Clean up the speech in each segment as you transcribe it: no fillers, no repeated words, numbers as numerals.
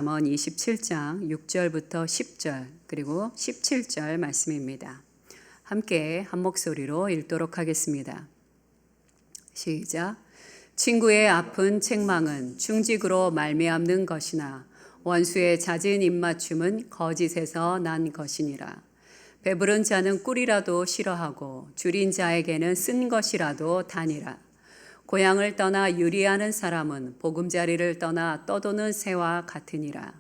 잠언 27장 6절부터 10절 그리고 17절 말씀입니다. 함께 한 목소리로 읽도록 하겠습니다. 시작. 친구의 아픈 책망은 충직으로 말미암는 것이나 원수의 잦은 입맞춤은 거짓에서 난 것이니라. 배부른 자는 꿀이라도 싫어하고 줄인 자에게는 쓴 것이라도 다니라. 고향을 떠나 유리하는 사람은 보금자리를 떠나 떠도는 새와 같으니라.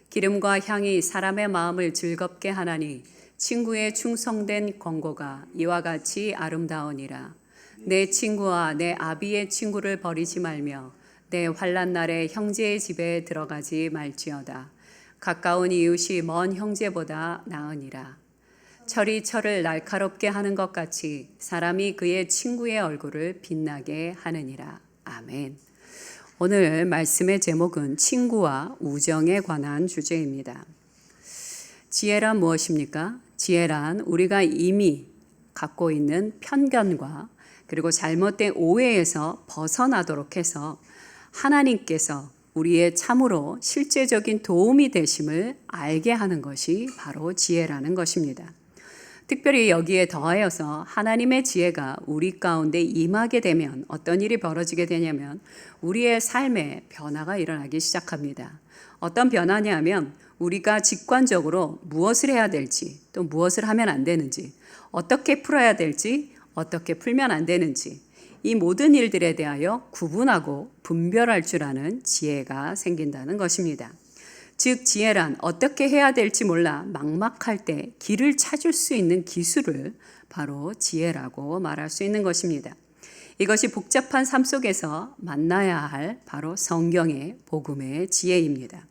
기름과 향이 사람의 마음을 즐겁게 하나니 친구의 충성된 권고가 이와 같이 아름다우니라. 내 친구와 내 아비의 친구를 버리지 말며 내 환난 날에 형제의 집에 들어가지 말지어다. 가까운 이웃이 먼 형제보다 나으니라. 철이 철을 날카롭게 하는 것 같이 사람이 그의 친구의 얼굴을 빛나게 하느니라. 아멘. 오늘 말씀의 제목은 친구와 우정에 관한 주제입니다. 지혜란 무엇입니까? 지혜란 우리가 이미 갖고 있는 편견과 그리고 잘못된 오해에서 벗어나도록 해서 하나님께서 우리의 참으로 실제적인 도움이 되심을 알게 하는 것이 바로 지혜라는 것입니다. 특별히 여기에 더하여서 하나님의 지혜가 우리 가운데 임하게 되면 어떤 일이 벌어지게 되냐면 우리의 삶에 변화가 일어나기 시작합니다. 어떤 변화냐면 우리가 직관적으로 무엇을 해야 될지 또 무엇을 하면 안 되는지 어떻게 풀어야 될지 어떻게 풀면 안 되는지 이 모든 일들에 대하여 구분하고 분별할 줄 아는 지혜가 생긴다는 것입니다. 즉 지혜란 어떻게 해야 될지 몰라 막막할 때 길을 찾을 수 있는 기술을 바로 지혜라고 말할 수 있는 것입니다. 이것이 복잡한 삶 속에서 만나야 할 바로 성경의 복음의 지혜입니다.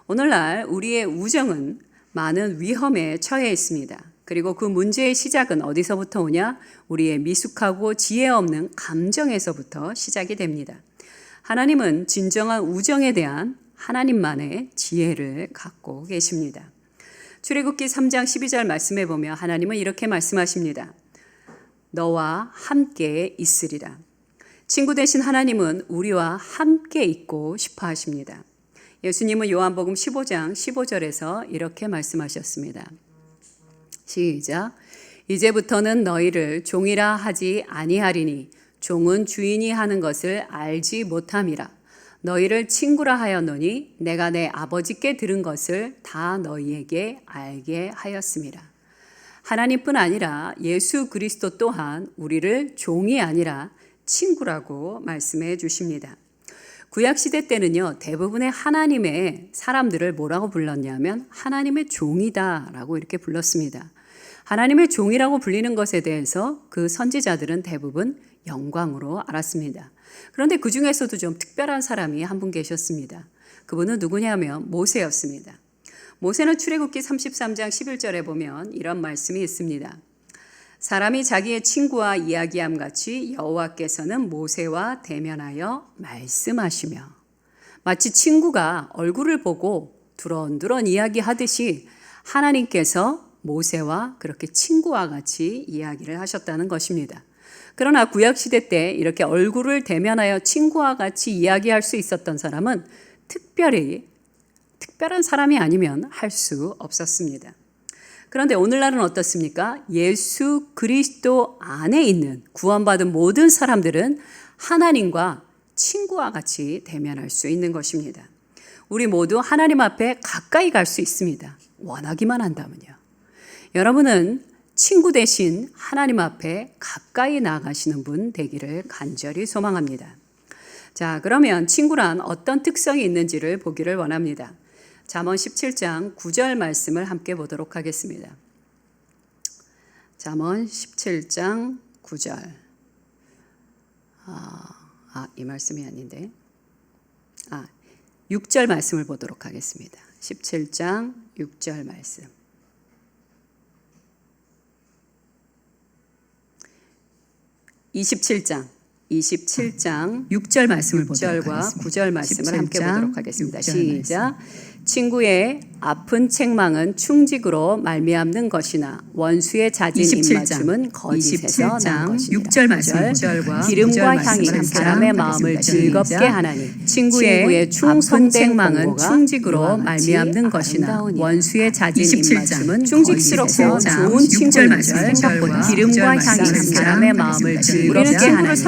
오늘날 우리의 우정은 많은 위험에 처해 있습니다. 그리고 그 문제의 시작은 어디서부터 오냐? 우리의 미숙하고 지혜 없는 감정에서부터 시작이 됩니다. 하나님은 진정한 우정에 대한 하나님만의 지혜를 갖고 계십니다. 출애굽기 3장 12절 말씀에 보면 하나님은 이렇게 말씀하십니다. 너와 함께 있으리라. 친구 되신 하나님은 우리와 함께 있고 싶어 하십니다. 예수님은 요한복음 15장 15절에서 이렇게 말씀하셨습니다. 시작. 이제부터는 너희를 종이라 하지 아니하리니 종은 주인이 하는 것을 알지 못함이라. 너희를 친구라 하였노니 내가 내 아버지께 들은 것을 다 너희에게 알게 하였음이라. 하나님뿐 아니라 예수 그리스도 또한 우리를 종이 아니라 친구라고 말씀해 주십니다. 구약시대 때는요, 대부분의 하나님의 사람들을 뭐라고 불렀냐면 하나님의 종이다라고 이렇게 불렀습니다. 하나님의 종이라고 불리는 것에 대해서 그 선지자들은 대부분 영광으로 알았습니다. 그런데 그 중에서도 좀 특별한 사람이 한 분 계셨습니다. 그분은 누구냐면 모세였습니다. 모세는 출애굽기 33장 11절에 보면 이런 말씀이 있습니다. 사람이 자기의 친구와 이야기함 같이 여호와께서는 모세와 대면하여 말씀하시며 마치 친구가 얼굴을 보고 두런두런 이야기하듯이 하나님께서 모세와 그렇게 친구와 같이 이야기를 하셨다는 것입니다. 그러나 구약시대 때 이렇게 얼굴을 대면하여 친구와 같이 이야기할 수 있었던 사람은 특별한 사람이 아니면 할 수 없었습니다. 그런데 오늘날은 어떻습니까? 예수 그리스도 안에 있는 구원받은 모든 사람들은 하나님과 친구와 같이 대면할 수 있는 것입니다. 우리 모두 하나님 앞에 가까이 갈 수 있습니다. 원하기만 한다면요. 여러분은 친구 대신 하나님 앞에 가까이 나아가시는 분 되기를 간절히 소망합니다. 자, 그러면 친구란 어떤 특성이 있는지를 보기를 원합니다. 잠언 17장 9절 말씀을 함께 보도록 하겠습니다. 잠언 17장 9절. 이 말씀이 아닌데. 6절 말씀을 보도록 하겠습니다. 17장 6절 말씀. 27장 6절 말씀을 보도록 하겠습니다. 6절과 9절 말씀을 함께 보도록 하겠습니다. 시작. 친구의 아픈 책망은 충직으로 말미암는 것이나 원수의 낮은 입맞춤은 거짓에서 난 것이니라. 6절 말씀, 6절과 기름과 향이 사람의 마음을 즐겁게 하나니 친구의 충성된 책망은 충직으로 말미암는 것이나 원수의 잦은 입맞춤은 충직스럽고 좋은 친구는 생각보다 기름과 향이 사람의 마음을 즐겁게 하나니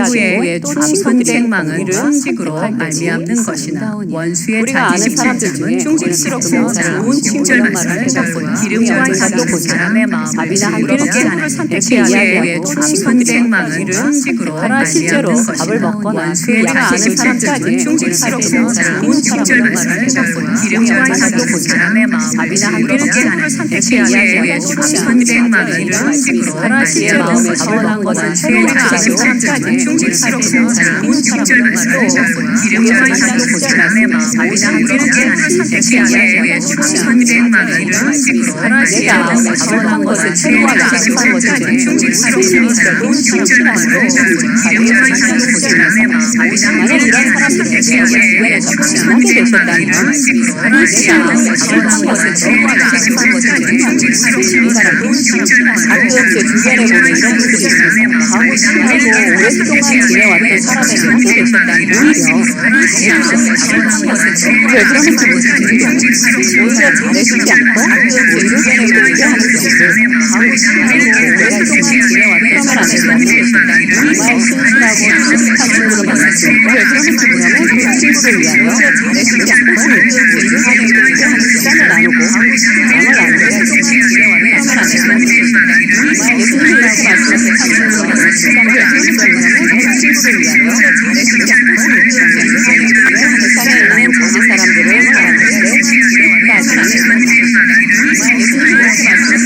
친구의 충성 책망은 충직으로 말미암는 것이나 원수의 잦은 입맞춤은 충직스럽고 좋은 친구를 생각보다 기름과 향이 사람의 마음을 즐겁게 하나니 친구의 충성 책망은 충직으로 실제로 밥을 먹거나 그 약속을 사람까지 충직스럽고 좋은 친구를 생각보다 기름과 향이 사람의 마음을 즐겁게 하나니 친구의 충성 책망은 충직으로 마음에 가보는 것은 새로운 사람까지 충직스럽고 좋은 친구를 생각보다 기름과 향이 사람의 마음을 즐겁게 하나니 친구의 충성 책망은 충직으로 내가 가보는 것은 새로운 사람까지 충직스럽고 좋은 친구를 생각보다 기름과 향이 사람의 마음을 만약 이런 사람들이 주변에 접근하게 되셨다면 내가 가보는 것은 새로운 가끔 제 주변에 보면 이런 분들이 있습니다. 하고 친하고 오랫동안 지내왔던 사람에게 갖고 계셨다면 오히려 그러면서 오히려 잘해주지 않고 주변에 그렇게 하는 경우들 하고 친하고 오랫동안 지내왔던 사람에게 정말 순수하고 착한 친구를 만났으니까 그러면서 뭐냐면 그 친구를 위하여 잘해주지 않고 주변에 그렇게 하는 시간을 나누고 마음을 나누고 지내왔던 사람에게 정말 예수님이라고 말씀하신 친구를 만났으니까 시간을 나누는 거냐면 그 친구를 위하여 잘해주지 않고 세상에 있는 모든 사람들을 사랑하는데 끝까지 정말 예수님이라고 말씀하신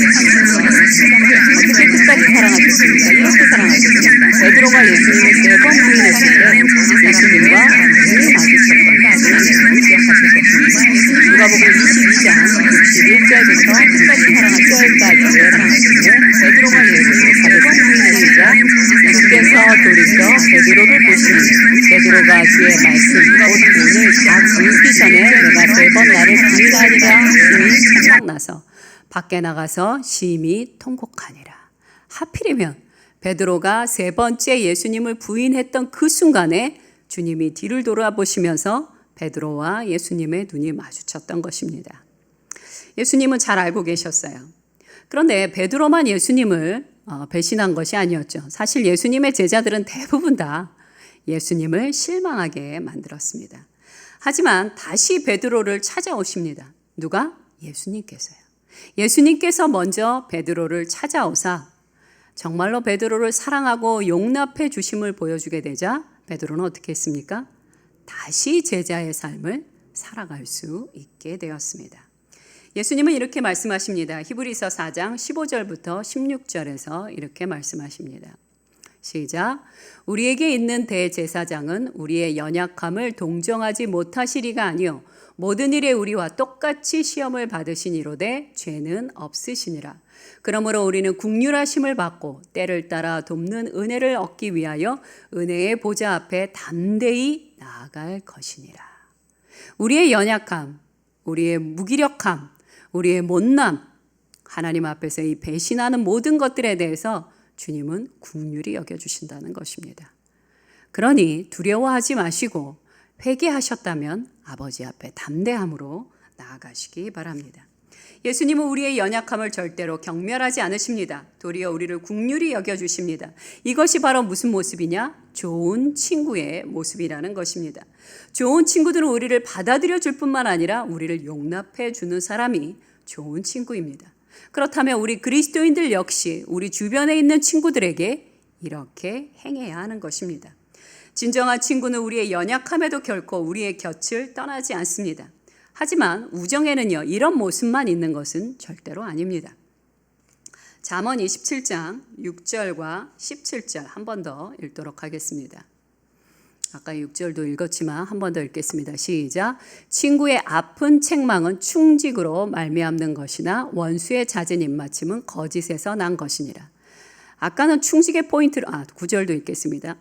친구를 어떻게 끝까지 사랑하셨습니까? 이렇게 사랑하셨습니다. 베드로가 예수님을 3번 부인했을 때 예수님과 눈이 마주쳤던 말씀을 기억하실 것입니다. 누가복음 22장 61절부터 끝까지 사랑한 10절까지를 사랑하시는데 베드로가 예수님을 4번 부인했으자 주께서 돌이켜 베드로를 보시니 베드로가 주의 말씀 곧 오늘 다 죽기 전에 내가 3번 나를 부인하리라 하시니 생각나서 밖에 나가서 심히 통곡하니라. 하필이면 베드로가 3번째 예수님을 부인했던 그 순간에 주님이 뒤를 돌아보시면서 베드로와 예수님의 눈이 마주쳤던 것입니다. 예수님은 잘 알고 계셨어요. 그런데 베드로만 예수님을 배신한 것이 아니었죠. 사실 예수님의 제자들은 대부분 다 예수님을 실망하게 만들었습니다. 하지만 다시 베드로를 찾아오십니다. 누가? 예수님께서요. 예수님께서 먼저 베드로를 찾아오사 정말로 베드로를 사랑하고 용납해 주심을 보여주게 되자 베드로는 어떻게 했습니까? 다시 제자의 삶을 살아갈 수 있게 되었습니다. 예수님은 이렇게 말씀하십니다. 히브리서 4장 15절부터 16절에서 이렇게 말씀하십니다. 시작. 우리에게 있는 대제사장은 우리의 연약함을 동정하지 못하시리가 아니요 모든 일에 우리와 똑같이 시험을 받으시니로되 죄는 없으시니라. 그러므로 우리는 긍휼하심을 받고 때를 따라 돕는 은혜를 얻기 위하여 은혜의 보좌 앞에 담대히 나아갈 것이니라. 우리의 연약함, 우리의 무기력함, 우리의 못남, 하나님 앞에서 이 배신하는 모든 것들에 대해서 주님은 긍휼히 여겨주신다는 것입니다. 그러니 두려워하지 마시고 회개하셨다면 아버지 앞에 담대함으로 나아가시기 바랍니다. 예수님은 우리의 연약함을 절대로 경멸하지 않으십니다. 도리어 우리를 긍휼히 여겨주십니다. 이것이 바로 무슨 모습이냐? 좋은 친구의 모습이라는 것입니다. 좋은 친구들은 우리를 받아들여 줄 뿐만 아니라 우리를 용납해 주는 사람이 좋은 친구입니다. 그렇다면 우리 그리스도인들 역시 우리 주변에 있는 친구들에게 이렇게 행해야 하는 것입니다. 진정한 친구는 우리의 연약함에도 결코 우리의 곁을 떠나지 않습니다. 하지만 우정에는요, 이런 모습만 있는 것은 절대로 아닙니다. 잠언 27장 6절과 17절 한 번 더 읽도록 하겠습니다. 아까 6절도 읽었지만 한 번 더 읽겠습니다. 시작. 친구의 아픈 책망은 충직으로 말미암는 것이나 원수의 잦은 입맞춤은 거짓에서 난 것이니라. 아까는 충직의 포인트를 9절도 읽겠습니다.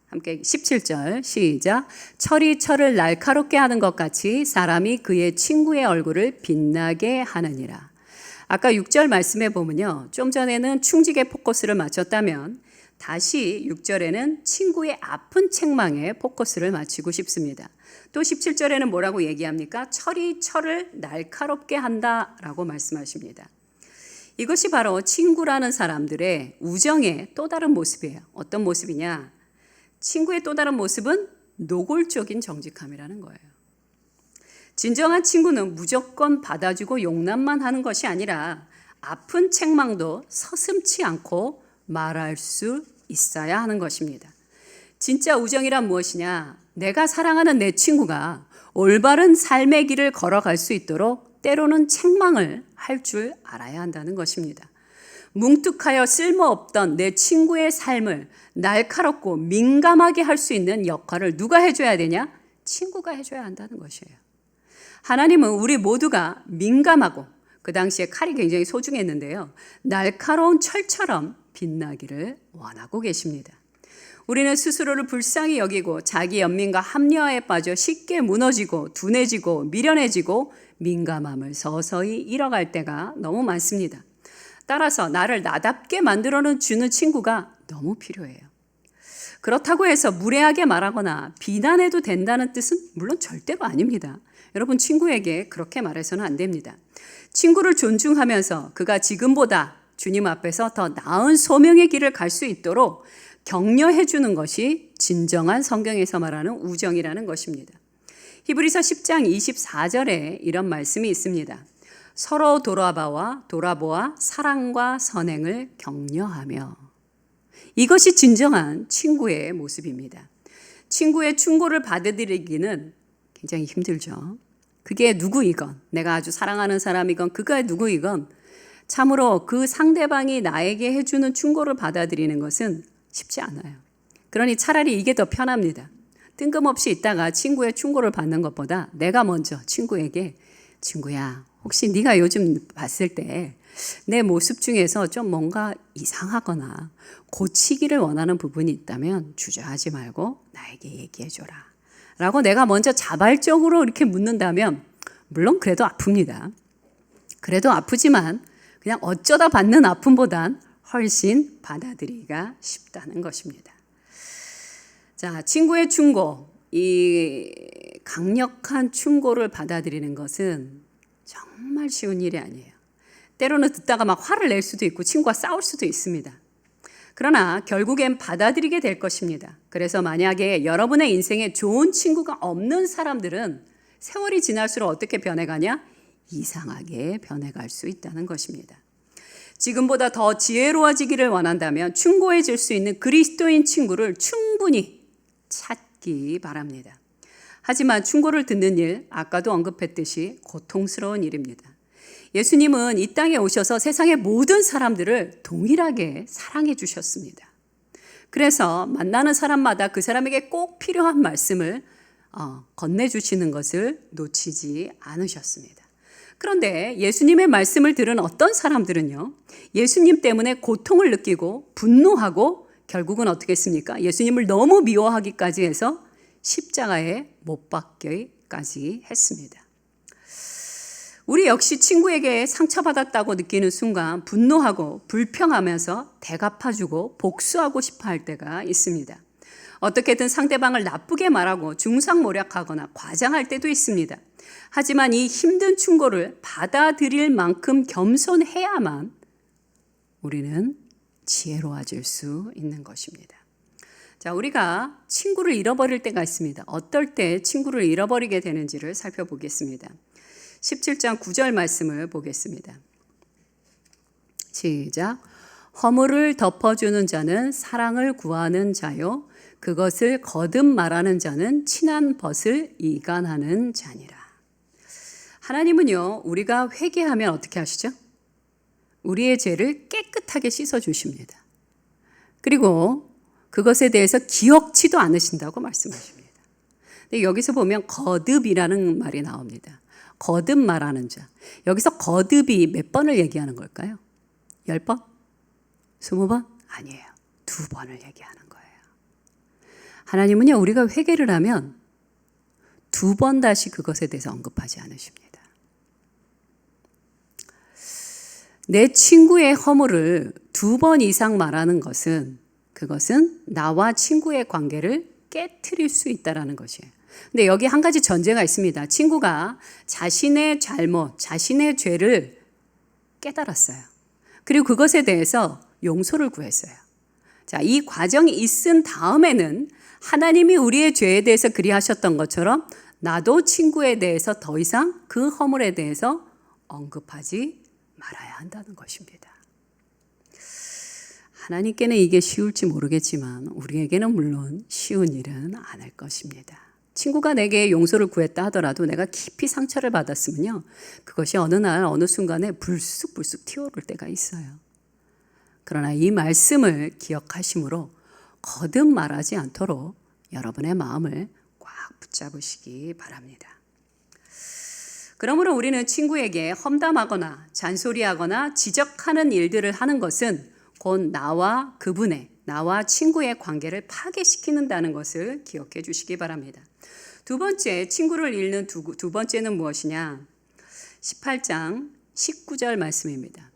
함께 17절 시작. 철이 철을 날카롭게 하는 것 같이 사람이 그의 친구의 얼굴을 빛나게 하느니라. 아까 6절 말씀에 보면요, 좀 전에는 충직에 포커스를 맞췄다면 다시 6절에는 친구의 아픈 책망에 포커스를 맞추고 싶습니다. 또 17절에는 뭐라고 얘기합니까? 철이 철을 날카롭게 한다라고 말씀하십니다. 이것이 바로 친구라는 사람들의 우정의 또 다른 모습이에요. 어떤 모습이냐? 친구의 또 다른 모습은 노골적인 정직함이라는 거예요. 진정한 친구는 무조건 받아주고 용납만 하는 것이 아니라 아픈 책망도 서슴지 않고 말할 수 있어야 하는 것입니다. 진짜 우정이란 무엇이냐? 내가 사랑하는 내 친구가 올바른 삶의 길을 걸어갈 수 있도록 때로는 책망을 할 줄 알아야 한다는 것입니다. 뭉툭하여 쓸모없던 내 친구의 삶을 날카롭고 민감하게 할 수 있는 역할을 누가 해줘야 되냐? 친구가 해줘야 한다는 것이에요. 하나님은 우리 모두가 민감하고, 그 당시에 칼이 굉장히 소중했는데요, 날카로운 철처럼 빛나기를 원하고 계십니다. 우리는 스스로를 불쌍히 여기고 자기 연민과 합리화에 빠져 쉽게 무너지고 둔해지고 미련해지고 민감함을 서서히 잃어갈 때가 너무 많습니다. 따라서 나를 나답게 만들어 주는 친구가 너무 필요해요. 그렇다고 해서 무례하게 말하거나 비난해도 된다는 뜻은 물론 절대로 아닙니다. 여러분, 친구에게 그렇게 말해서는 안 됩니다. 친구를 존중하면서 그가 지금보다 주님 앞에서 더 나은 소명의 길을 갈 수 있도록 격려해 주는 것이 진정한 성경에서 말하는 우정이라는 것입니다. 히브리서 10장 24절에 이런 말씀이 있습니다. 서로 돌아보아 사랑과 선행을 격려하며. 이것이 진정한 친구의 모습입니다. 친구의 충고를 받아들이기는 굉장히 힘들죠. 그게 누구이건, 내가 아주 사랑하는 사람이건 그가 누구이건 참으로 그 상대방이 나에게 해주는 충고를 받아들이는 것은 쉽지 않아요. 그러니 차라리 이게 더 편합니다. 뜬금없이 있다가 친구의 충고를 받는 것보다 내가 먼저 친구에게, 친구야, 혹시 네가 요즘 봤을 때 내 모습 중에서 좀 뭔가 이상하거나 고치기를 원하는 부분이 있다면 주저하지 말고 나에게 얘기해줘라 라고 내가 먼저 자발적으로 이렇게 묻는다면, 물론 그래도 아픕니다. 그래도 아프지만 그냥 어쩌다 받는 아픔보단 훨씬 받아들이기가 쉽다는 것입니다. 자, 친구의 충고, 이 강력한 충고를 받아들이는 것은 정말 쉬운 일이 아니에요. 때로는 듣다가 막 화를 낼 수도 있고 친구와 싸울 수도 있습니다. 그러나 결국엔 받아들이게 될 것입니다. 그래서 만약에 여러분의 인생에 좋은 친구가 없는 사람들은 세월이 지날수록 어떻게 변해가냐? 이상하게 변해갈 수 있다는 것입니다. 지금보다 더 지혜로워지기를 원한다면 충고해줄 수 있는 그리스도인 친구를 충분히 찾기 바랍니다. 하지만 충고를 듣는 일, 아까도 언급했듯이 고통스러운 일입니다. 예수님은 이 땅에 오셔서 세상의 모든 사람들을 동일하게 사랑해 주셨습니다. 그래서 만나는 사람마다 그 사람에게 꼭 필요한 말씀을 건네주시는 것을 놓치지 않으셨습니다. 그런데 예수님의 말씀을 들은 어떤 사람들은요, 예수님 때문에 고통을 느끼고 분노하고 결국은 어떻게 했습니까? 예수님을 너무 미워하기까지 해서 십자가에 못 박기까지 했습니다. 우리 역시 친구에게 상처받았다고 느끼는 순간 분노하고 불평하면서 대갚아주고 복수하고 싶어 할 때가 있습니다. 어떻게든 상대방을 나쁘게 말하고 중상모략하거나 과장할 때도 있습니다. 하지만 이 힘든 충고를 받아들일 만큼 겸손해야만 우리는 지혜로워질 수 있는 것입니다. 자, 우리가 친구를 잃어버릴 때가 있습니다. 어떨 때 친구를 잃어버리게 되는지를 살펴보겠습니다. 17장 9절 말씀을 보겠습니다. 시작. 허물을 덮어주는 자는 사랑을 구하는 자요, 그것을 거듭 말하는 자는 친한 벗을 이간하는 자니라. 하나님은요, 우리가 회개하면 어떻게 하시죠? 우리의 죄를 깨끗하게 씻어주십니다. 그리고 그것에 대해서 기억치도 않으신다고 말씀하십니다. 근데 여기서 보면 거듭이라는 말이 나옵니다. 거듭 말하는 자. 여기서 거듭이 몇 번을 얘기하는 걸까요? 10번? 20번? 아니에요. 2번을 얘기하는 거예요. 하나님은요, 우리가 회개를 하면 2번 다시 그것에 대해서 언급하지 않으십니다. 내 친구의 허물을 2번 이상 말하는 것은 그것은 나와 친구의 관계를 깨트릴 수 있다는 것이에요. 근데 여기 한 가지 전제가 있습니다. 친구가 자신의 잘못, 자신의 죄를 깨달았어요. 그리고 그것에 대해서 용서를 구했어요. 자, 이 과정이 있은 다음에는 하나님이 우리의 죄에 대해서 그리하셨던 것처럼 나도 친구에 대해서 더 이상 그 허물에 대해서 언급하지 말아야 한다는 것입니다. 하나님께는 이게 쉬울지 모르겠지만 우리에게는 물론 쉬운 일은 아닐 것입니다. 친구가 내게 용서를 구했다 하더라도 내가 깊이 상처를 받았으면요, 그것이 어느 날 어느 순간에 불쑥불쑥 튀어오를 때가 있어요. 그러나 이 말씀을 기억하심으로 거듭 말하지 않도록 여러분의 마음을 꽉 붙잡으시기 바랍니다. 그러므로 우리는 친구에게 험담하거나 잔소리하거나 지적하는 일들을 하는 것은 곧 나와 그분의, 나와 친구의 관계를 파괴시키는다는 것을 기억해 주시기 바랍니다. 두 번째, 친구를 잃는 두 번째는 무엇이냐? 18장 19절 말씀입니다.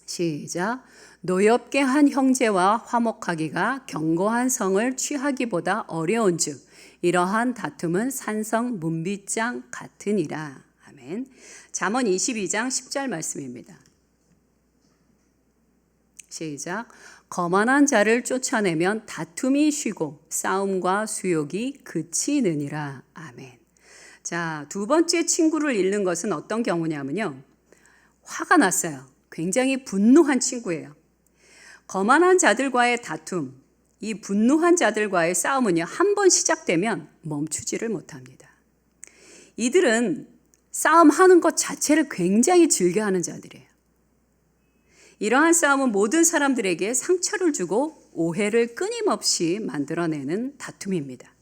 시작. 노엽게 한 형제와 화목하기가 견고한 성을 취하기보다 어려운즉 이러한 다툼은 산성 문빗장 같으니라. 아멘. 잠언 22장 10절 말씀입니다. 시작. 거만한 자를 쫓아내면 다툼이 쉬고 싸움과 수욕이 그치느니라. 아멘. 자, 두 번째 친구를 잃는 것은 어떤 경우냐면요, 화가 났어요. 굉장히 분노한 친구예요. 거만한 자들과의 다툼, 이 분노한 자들과의 싸움은요, 한 번 시작되면 멈추지를 못합니다. 이들은 싸움하는 것 자체를 굉장히 즐겨하는 자들이에요. 이러한 싸움은 모든 사람들에게 상처를 주고 오해를 끊임없이 만들어내는 다툼입니다.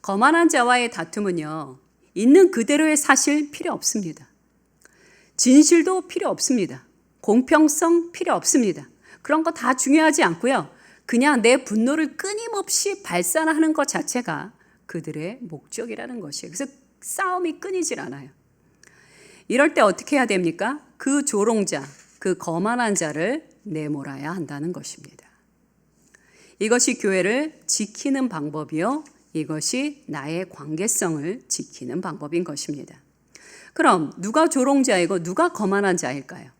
거만한 자와의 다툼은요, 있는 그대로의 사실 필요 없습니다. 진실도 필요 없습니다. 공평성 필요 없습니다. 그런 거 다 중요하지 않고요, 그냥 내 분노를 끊임없이 발산하는 것 자체가 그들의 목적이라는 것이에요. 그래서 싸움이 끊이질 않아요. 이럴 때 어떻게 해야 됩니까? 그 조롱자, 그 거만한 자를 내몰아야 한다는 것입니다. 이것이 교회를 지키는 방법이요, 이것이 나의 관계성을 지키는 방법인 것입니다. 그럼 누가 조롱자이고 누가 거만한 자일까요?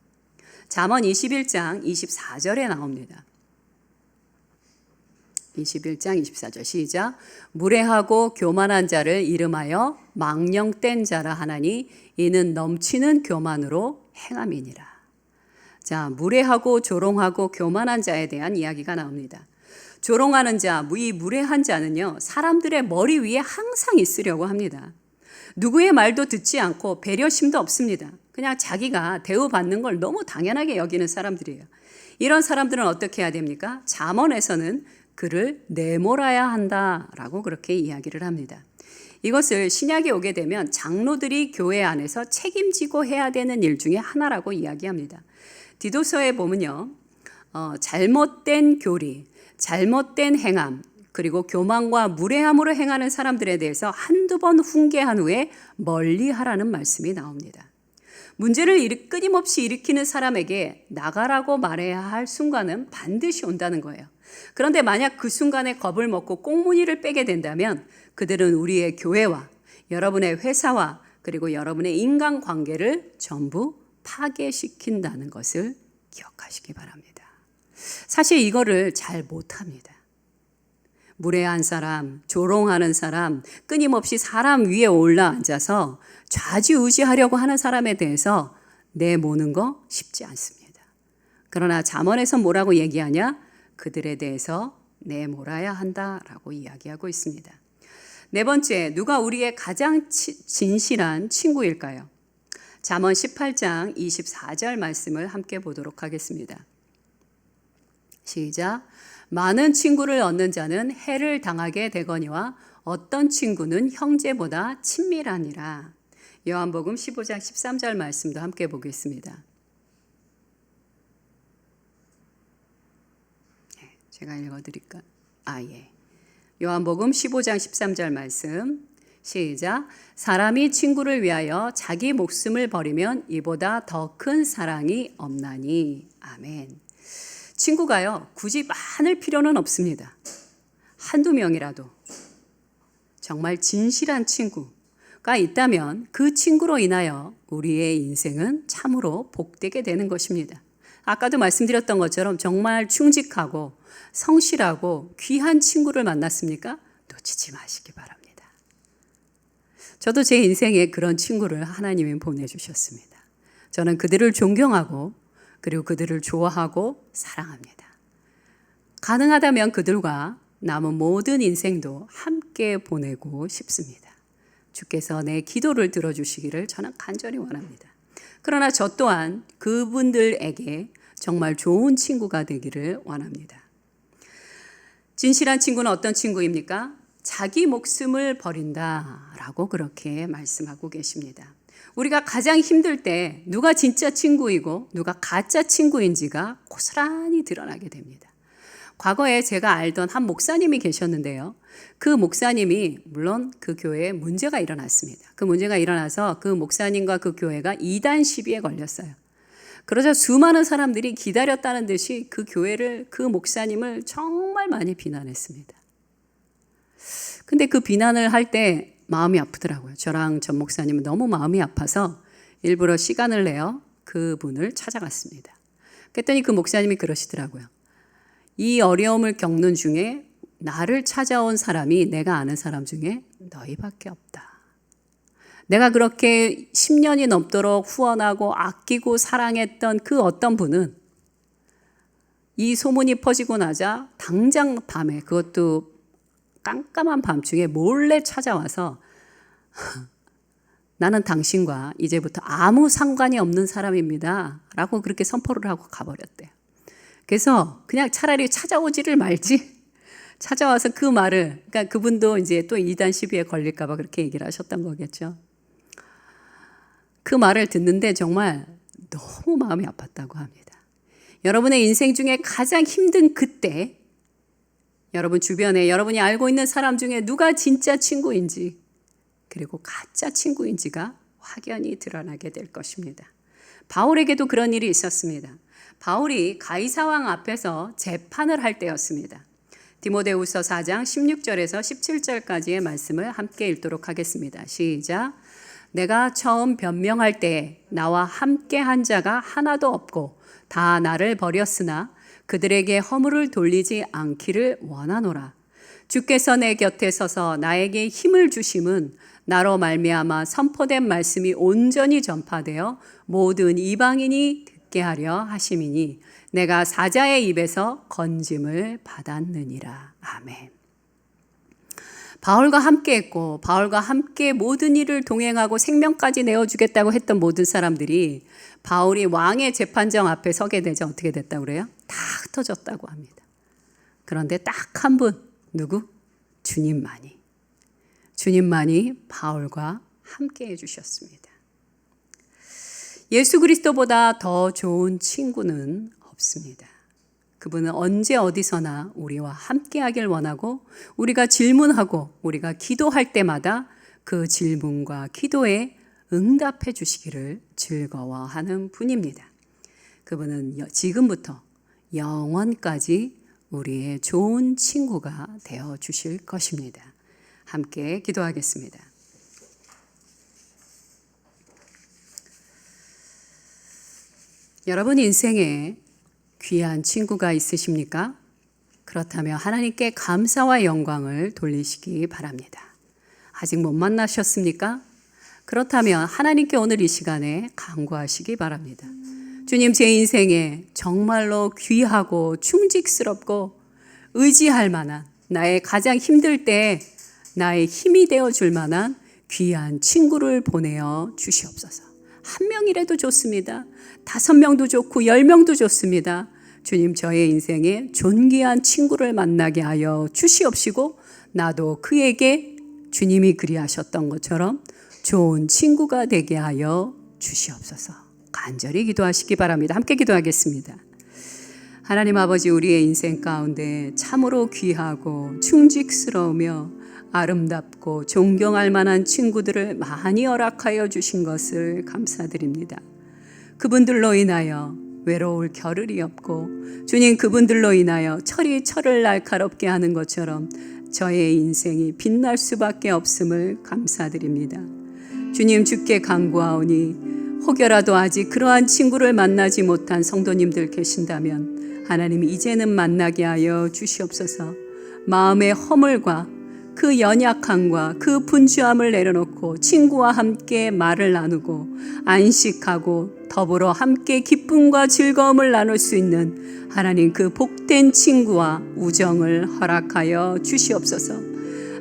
잠언 21장 24절에 나옵니다. 21장 24절 시작. 무례하고 교만한 자를 이름하여 망령된 자라 하나니 이는 넘치는 교만으로 행함이니라. 자, 무례하고 조롱하고 교만한 자에 대한 이야기가 나옵니다. 조롱하는 자, 이 무례한 자는요, 사람들의 머리 위에 항상 있으려고 합니다. 누구의 말도 듣지 않고 배려심도 없습니다. 그냥 자기가 대우받는 걸 너무 당연하게 여기는 사람들이에요. 이런 사람들은 어떻게 해야 됩니까? 잠언에서는 그를 내몰아야 한다라고 그렇게 이야기를 합니다. 이것을 신약에 오게 되면 장로들이 교회 안에서 책임지고 해야 되는 일 중에 하나라고 이야기합니다. 디도서에 보면요, 잘못된 교리, 잘못된 행함, 그리고 교만과 무례함으로 행하는 사람들에 대해서 한두 번 훈계한 후에 멀리하라는 말씀이 나옵니다. 문제를 끊임없이 일으키는 사람에게 나가라고 말해야 할 순간은 반드시 온다는 거예요. 그런데 만약 그 순간에 겁을 먹고 꽁무니를 빼게 된다면 그들은 우리의 교회와 여러분의 회사와 그리고 여러분의 인간관계를 전부 파괴시킨다는 것을 기억하시기 바랍니다. 사실 이거를 잘 못합니다. 무례한 사람, 조롱하는 사람, 끊임없이 사람 위에 올라앉아서 좌지우지하려고 하는 사람에 대해서 내모는 거 쉽지 않습니다. 그러나 잠언에서 뭐라고 얘기하냐? 그들에 대해서 내몰아야 한다라고 이야기하고 있습니다. 네 번째, 누가 우리의 가장 진실한 친구일까요? 잠언 18장 24절 말씀을 함께 보도록 하겠습니다. 시작. 많은 친구를 얻는 자는 해를 당하게 되거니와 어떤 친구는 형제보다 친밀하니라. 요한복음 15장 13절 말씀도 함께 보겠습니다. 제가 읽어드릴까? 예. 요한복음 15장 13절 말씀 시작. 사람이 친구를 위하여 자기 목숨을 버리면 이보다 더 큰 사랑이 없나니. 아멘. 친구가요, 굳이 많을 필요는 없습니다. 한두 명이라도 정말 진실한 친구가 있다면 그 친구로 인하여 우리의 인생은 참으로 복되게 되는 것입니다. 아까도 말씀드렸던 것처럼 정말 충직하고 성실하고 귀한 친구를 만났습니까? 놓치지 마시기 바랍니다. 저도 제 인생에 그런 친구를 하나님이 보내주셨습니다. 저는 그들을 존경하고 그리고 그들을 좋아하고 사랑합니다. 가능하다면 그들과 남은 모든 인생도 함께 보내고 싶습니다. 주께서 내 기도를 들어주시기를 저는 간절히 원합니다. 그러나 저 또한 그분들에게 정말 좋은 친구가 되기를 원합니다. 진실한 친구는 어떤 친구입니까? 자기 목숨을 버린다라고 그렇게 말씀하고 계십니다. 우리가 가장 힘들 때 누가 진짜 친구이고 누가 가짜 친구인지가 고스란히 드러나게 됩니다. 과거에 제가 알던 한 목사님이 계셨는데요. 그 목사님이 물론 그 교회에 문제가 일어났습니다. 그 문제가 일어나서 그 목사님과 그 교회가 이단 시비에 걸렸어요. 그러자 수많은 사람들이 기다렸다는 듯이 그 교회를, 그 목사님을 정말 많이 비난했습니다. 근데 그 비난을 할 때 마음이 아프더라고요. 저랑 전 목사님은 너무 마음이 아파서 일부러 시간을 내어 그분을 찾아갔습니다. 그랬더니 그 목사님이 그러시더라고요. 이 어려움을 겪는 중에 나를 찾아온 사람이 내가 아는 사람 중에 너희밖에 없다. 내가 그렇게 10년이 넘도록 후원하고 아끼고 사랑했던 그 어떤 분은 이 소문이 퍼지고 나자 당장 밤에, 그것도 깜깜한 밤중에 몰래 찾아와서 나는 당신과 이제부터 아무 상관이 없는 사람입니다 라고 그렇게 선포를 하고 가버렸대요. 그래서 그냥 차라리 찾아오지를 말지, 찾아와서 그 말을, 그러니까 그분도 이제 또 이단 시비에 걸릴까 봐 그렇게 얘기를 하셨던 거겠죠. 그 말을 듣는데 정말 너무 마음이 아팠다고 합니다. 여러분의 인생 중에 가장 힘든 그때 여러분 주변에 여러분이 알고 있는 사람 중에 누가 진짜 친구인지 그리고 가짜 친구인지가 확연히 드러나게 될 것입니다. 바울에게도 그런 일이 있었습니다. 바울이 가이사왕 앞에서 재판을 할 때였습니다. 디모데후서 4장 16절에서 17절까지의 말씀을 함께 읽도록 하겠습니다. 시작. 내가 처음 변명할 때 나와 함께 한 자가 하나도 없고 다 나를 버렸으나 그들에게 허물을 돌리지 않기를 원하노라. 주께서 내 곁에 서서 나에게 힘을 주심은 나로 말미암아 선포된 말씀이 온전히 전파되어 모든 이방인이 듣게 하려 하심이니 내가 사자의 입에서 건짐을 받았느니라. 아멘. 바울과 함께 했고 바울과 함께 모든 일을 동행하고 생명까지 내어주겠다고 했던 모든 사람들이 바울이 왕의 재판정 앞에 서게 되자 어떻게 됐다고 그래요? 다 흩어졌다고 합니다. 그런데 딱 한 분, 누구? 주님만이 바울과 함께 해주셨습니다. 예수 그리스도보다 더 좋은 친구는 없습니다. 그분은 언제 어디서나 우리와 함께 하길 원하고 우리가 질문하고 우리가 기도할 때마다 그 질문과 기도에 응답해 주시기를 즐거워하는 분입니다. 그분은 지금부터 영원까지 우리의 좋은 친구가 되어 주실 것입니다. 함께 기도하겠습니다. 여러분 인생에 귀한 친구가 있으십니까? 그렇다면 하나님께 감사와 영광을 돌리시기 바랍니다. 아직 못 만나셨습니까? 그렇다면 하나님께 오늘 이 시간에 간구하시기 바랍니다. 주님, 제 인생에 정말로 귀하고 충직스럽고 의지할 만한, 나의 가장 힘들 때 나의 힘이 되어줄 만한 귀한 친구를 보내어 주시옵소서. 한 명이라도 좋습니다. 5명도 좋고 10명도 좋습니다. 주님, 저의 인생에 존귀한 친구를 만나게 하여 주시옵시고 나도 그에게 주님이 그리하셨던 것처럼 좋은 친구가 되게 하여 주시옵소서. 간절히 기도하시기 바랍니다. 함께 기도하겠습니다. 하나님 아버지, 우리의 인생 가운데 참으로 귀하고 충직스러우며 아름답고 존경할 만한 친구들을 많이 허락하여 주신 것을 감사드립니다. 그분들로 인하여 외로울 겨를이 없고, 주님, 그분들로 인하여 철이 철을 날카롭게 하는 것처럼 저의 인생이 빛날 수밖에 없음을 감사드립니다. 주님, 주께 간구하오니 혹여라도 아직 그러한 친구를 만나지 못한 성도님들 계신다면 하나님 이제는 만나게 하여 주시옵소서. 마음의 허물과 그 연약함과 그 분주함을 내려놓고 친구와 함께 말을 나누고 안식하고 더불어 함께 기쁨과 즐거움을 나눌 수 있는 하나님 그 복된 친구와 우정을 허락하여 주시옵소서.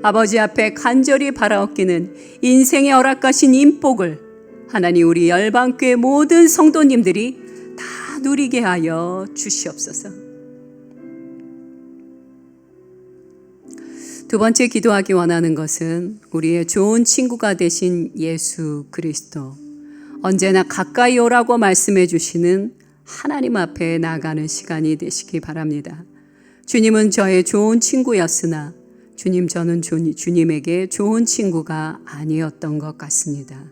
아버지 앞에 간절히 바라옵기는 인생에 허락하신 인복을 하나님 우리 열방교회 모든 성도님들이 다 누리게 하여 주시옵소서. 두 번째 기도하기 원하는 것은 우리의 좋은 친구가 되신 예수 그리스도, 언제나 가까이 오라고 말씀해 주시는 하나님 앞에 나가는 시간이 되시기 바랍니다. 주님은 저의 좋은 친구였으나 주님, 저는 주님에게 좋은 친구가 아니었던 것 같습니다.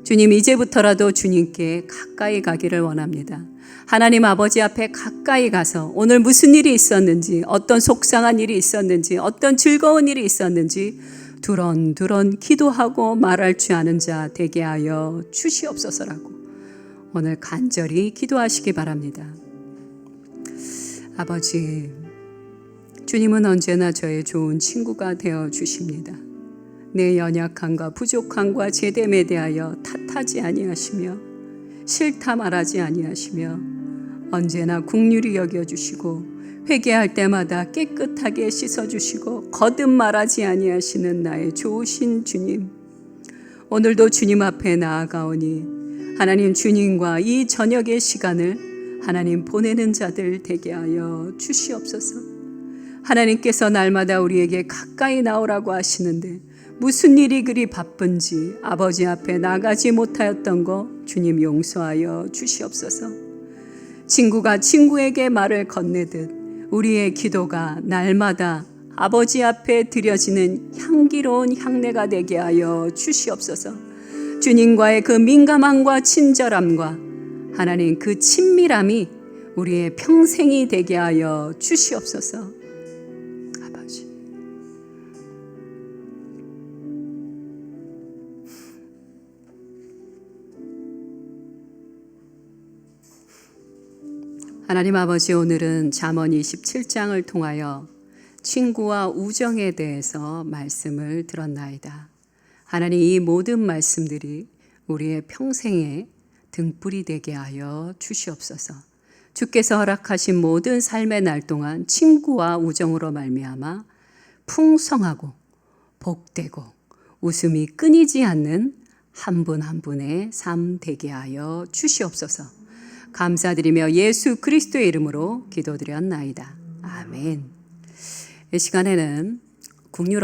주님, 이제부터라도 주님께 가까이 가기를 원합니다. 하나님 아버지 앞에 가까이 가서 오늘 무슨 일이 있었는지, 어떤 속상한 일이 있었는지, 어떤 즐거운 일이 있었는지 두런두런 기도하고 말할 줄 아는 자 되게 하여 주시옵소서라고 오늘 간절히 기도하시기 바랍니다. 아버지, 주님은 언제나 저의 좋은 친구가 되어 주십니다. 내 연약함과 부족함과 제됨에 대하여 탓하지 아니하시며 싫다 말하지 아니하시며 언제나 긍휼히 여겨주시고 회개할 때마다 깨끗하게 씻어주시고 거듭 말하지 아니하시는 나의 좋으신 주님, 오늘도 주님 앞에 나아가오니 하나님, 주님과 이 저녁의 시간을 하나님 보내는 자들 되게 하여 주시옵소서. 하나님께서 날마다 우리에게 가까이 나오라고 하시는데 무슨 일이 그리 바쁜지 아버지 앞에 나가지 못하였던 거 주님 용서하여 주시옵소서. 친구가 친구에게 말을 건네듯 우리의 기도가 날마다 아버지 앞에 드려지는 향기로운 향내가 되게 하여 주시옵소서. 주님과의 그 민감함과 친절함과 하나님 그 친밀함이 우리의 평생이 되게 하여 주시옵소서. 하나님 아버지, 오늘은 잠언 27장을 통하여 친구와 우정에 대해서 말씀을 들었나이다. 하나님, 이 모든 말씀들이 우리의 평생에 등불이 되게 하여 주시옵소서. 주께서 허락하신 모든 삶의 날 동안 친구와 우정으로 말미암아 풍성하고 복되고 웃음이 끊이지 않는 한 분 한 분의 삶 되게 하여 주시옵소서. 감사드리며 예수 그리스도의 이름으로 기도드렸나이다. 아멘. 이 시간에는 국률